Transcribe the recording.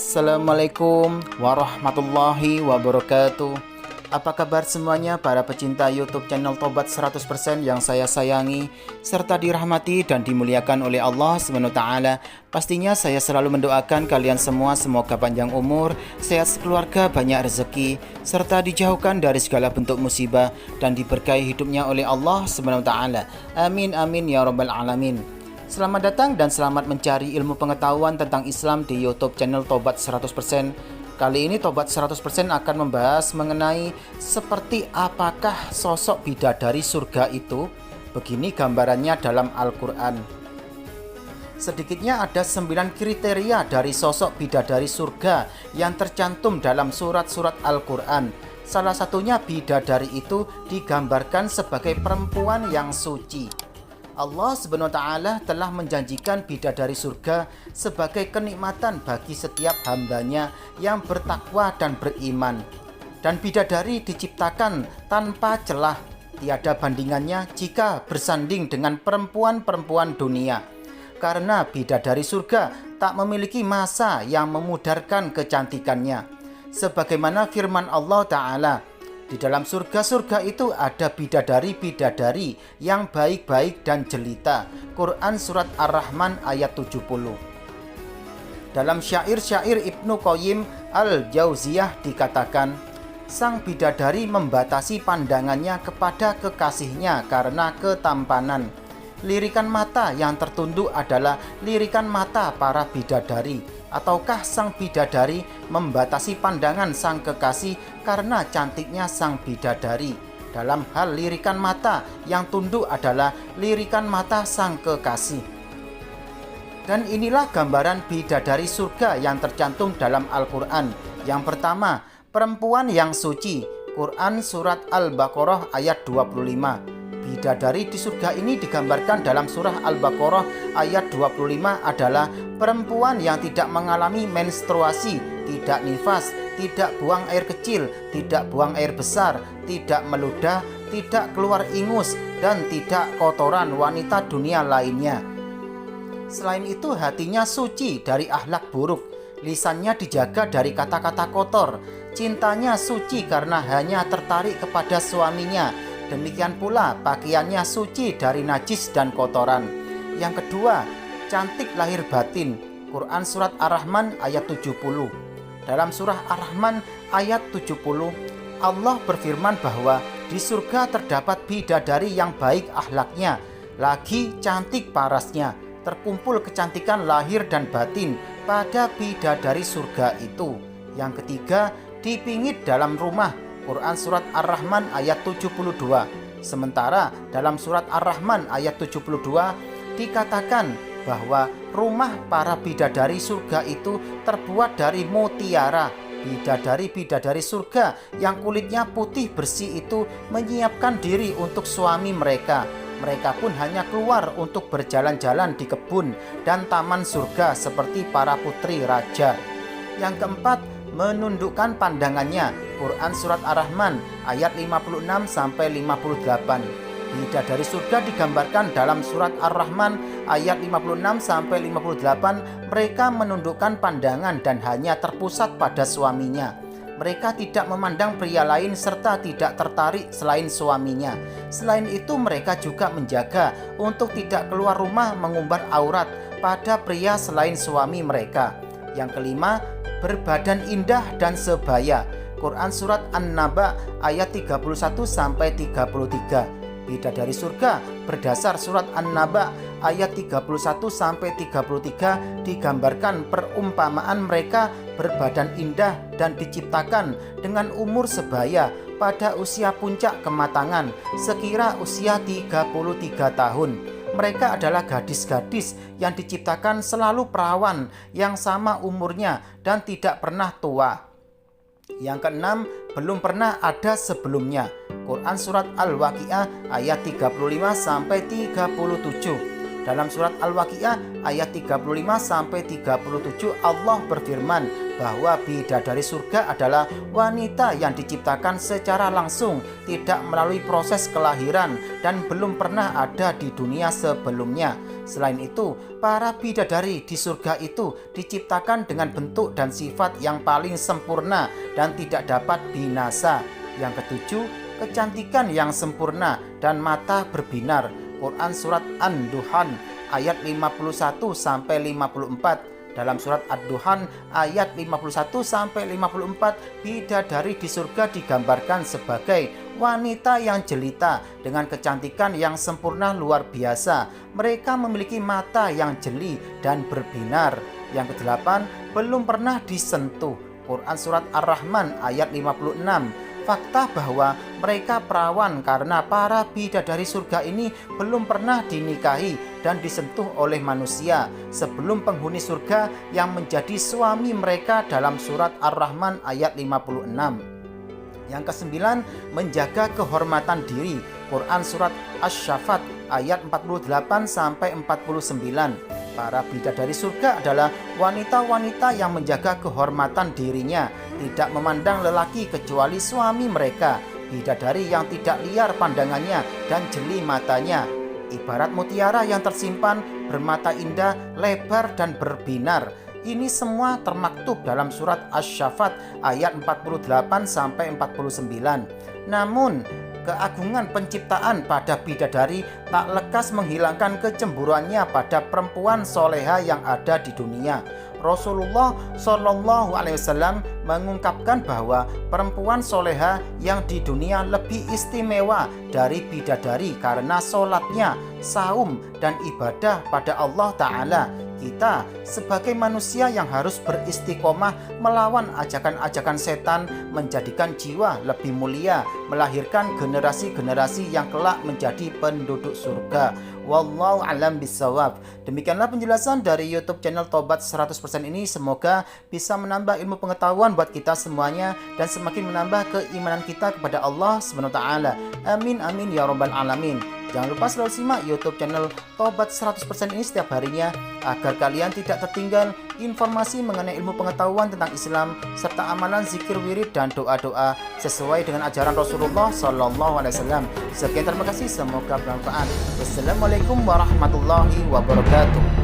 Assalamualaikum warahmatullahi wabarakatuh. Apa kabar semuanya para pecinta YouTube channel Tobat 100% yang saya sayangi serta dirahmati dan dimuliakan oleh Allah SWT. Pastinya saya selalu mendoakan kalian semua semoga panjang umur, sehat sekeluarga, banyak rezeki serta dijauhkan dari segala bentuk musibah dan diberkahi hidupnya oleh Allah SWT. Amin amin ya rabbal alamin. Selamat datang dan selamat mencari ilmu pengetahuan tentang Islam di YouTube channel Tobat 100%. Kali ini Tobat 100% akan membahas mengenai seperti apakah sosok bidadari surga itu. Begini gambarannya dalam Al-Quran. Sedikitnya ada 9 kriteria dari sosok bidadari surga yang tercantum dalam surat-surat Al-Quran. Salah satunya bidadari itu digambarkan sebagai perempuan yang suci. Allah SWT telah menjanjikan bidadari surga sebagai kenikmatan bagi setiap hambanya yang bertakwa dan beriman. Dan bidadari diciptakan tanpa celah, tiada bandingannya jika bersanding dengan perempuan-perempuan dunia. Karena bidadari surga tak memiliki masa yang memudarkan kecantikannya. Sebagaimana firman Allah Ta'ala, di dalam surga-surga itu ada bidadari-bidadari yang baik-baik dan jelita. Quran Surat Ar-Rahman ayat 70. Dalam syair-syair Ibnu Qayyim Al-Jauziyah dikatakan, sang bidadari membatasi pandangannya kepada kekasihnya karena ketampanan. Lirikan mata yang tertunduk adalah lirikan mata para bidadari. Ataukah sang bidadari membatasi pandangan sang kekasih karena cantiknya sang bidadari? Dalam hal lirikan mata, yang tunduk adalah lirikan mata sang kekasih. Dan inilah gambaran bidadari surga yang tercantum dalam Al-Quran. Yang pertama, perempuan yang suci. Quran Surat Al-Baqarah ayat 25. Bidadari di surga ini digambarkan dalam surah Al-Baqarah ayat 25 adalah perempuan yang tidak mengalami menstruasi, tidak nifas, tidak buang air kecil, tidak buang air besar, tidak meludah, tidak keluar ingus, dan tidak kotoran wanita dunia lainnya. Selain itu hatinya suci dari akhlak buruk, lisannya dijaga dari kata-kata kotor, cintanya suci karena hanya tertarik kepada suaminya. Demikian pula pakaiannya suci dari najis dan kotoran. Yang kedua, cantik lahir batin. Quran Surat Ar-Rahman ayat 70. Dalam surah Ar-Rahman ayat 70, Allah berfirman bahwa di surga terdapat bidadari yang baik akhlaknya, lagi cantik parasnya. Terkumpul kecantikan lahir dan batin pada bidadari surga itu. Yang ketiga, dipingit dalam rumah. Quran Surat Ar-Rahman ayat 72. Sementara dalam Surat Ar-Rahman ayat 72 dikatakan bahwa rumah para bidadari surga itu terbuat dari mutiara. Bidadari-bidadari surga yang kulitnya putih bersih itu menyiapkan diri untuk suami mereka. Mereka pun hanya keluar untuk berjalan-jalan di kebun dan taman surga seperti para putri raja. Yang keempat, menundukkan pandangannya. Quran Surat Ar-Rahman ayat 56-58. Bidadari surga digambarkan dalam Surat Ar-Rahman ayat 56-58. Mereka menundukkan pandangan dan hanya terpusat pada suaminya. Mereka tidak memandang pria lain serta tidak tertarik selain suaminya. Selain itu mereka juga menjaga untuk tidak keluar rumah mengumbar aurat pada pria selain suami mereka. Yang kelima, berbadan indah dan sebaya. Quran Surat An-Naba ayat 31-33. Bidadari surga berdasar Surat An-Naba ayat 31-33 digambarkan perumpamaan mereka berbadan indah dan diciptakan dengan umur sebaya pada usia puncak kematangan sekira usia 33 tahun. Mereka adalah gadis-gadis yang diciptakan selalu perawan yang sama umurnya dan tidak pernah tua. Yang keenam, belum pernah ada sebelumnya. Quran Surat Al-Waqi'ah ayat 35-37. Dalam Surat Al-Waqi'ah ayat 35-37 Allah berfirman bahwa bidadari surga adalah wanita yang diciptakan secara langsung, tidak melalui proses kelahiran dan belum pernah ada di dunia sebelumnya. Selain itu, para bidadari di surga itu diciptakan dengan bentuk dan sifat yang paling sempurna dan tidak dapat binasa. Yang ketujuh, kecantikan yang sempurna dan mata berbinar. Quran surat An-Duhan ayat 51 sampai 54. Dalam surat Ad-Duhan ayat 51 sampai 54, bidadari di surga digambarkan sebagai wanita yang jelita dengan kecantikan yang sempurna luar biasa. Mereka memiliki mata yang jeli dan berbinar. Yang kedelapan, belum pernah disentuh. Quran surat Ar-Rahman ayat 56. Fakta bahwa mereka perawan karena para bidadari surga ini belum pernah dinikahi dan disentuh oleh manusia sebelum penghuni surga yang menjadi suami mereka dalam surat Ar-Rahman ayat 56. Yang kesembilan, menjaga kehormatan diri. Quran surat Asy-Syafat ayat 48 sampai 49. Para bidadari surga adalah wanita-wanita yang menjaga kehormatan dirinya, tidak memandang lelaki kecuali suami mereka. Bidadari yang tidak liar pandangannya dan jeli matanya, ibarat mutiara yang tersimpan, bermata indah, lebar dan berbinar. Ini semua termaktub dalam surat Asy-Syafat ayat 48 sampai 49. Namun, keagungan penciptaan pada bidadari tak lekas menghilangkan kecemburuannya pada perempuan soleha yang ada di dunia. Rasulullah Shallallahu Alaihi Wasallam mengungkapkan bahwa perempuan soleha yang di dunia lebih istimewa dari bidadari karena sholatnya, saum, dan ibadah pada Allah Ta'ala. Kita sebagai manusia yang harus beristiqomah melawan ajakan-ajakan setan, menjadikan jiwa lebih mulia, melahirkan generasi-generasi yang kelak menjadi penduduk surga. Wallahu a'lam bishawab. Demikianlah penjelasan dari YouTube channel Tobat 100% ini. Semoga bisa menambah ilmu pengetahuan buat kita semuanya dan semakin menambah keimanan kita kepada Allah SWT. Amin amin ya rabbal alamin. Jangan lupa selalu simak YouTube channel Tobat 100% ini setiap harinya agar kalian tidak tertinggal informasi mengenai ilmu pengetahuan tentang Islam serta amalan zikir wirid dan doa-doa sesuai dengan ajaran Rasulullah Sallallahu Alaihi Wasallam. Sekian, terima kasih, semoga bermanfaat. Wassalamualaikum warahmatullahi wabarakatuh.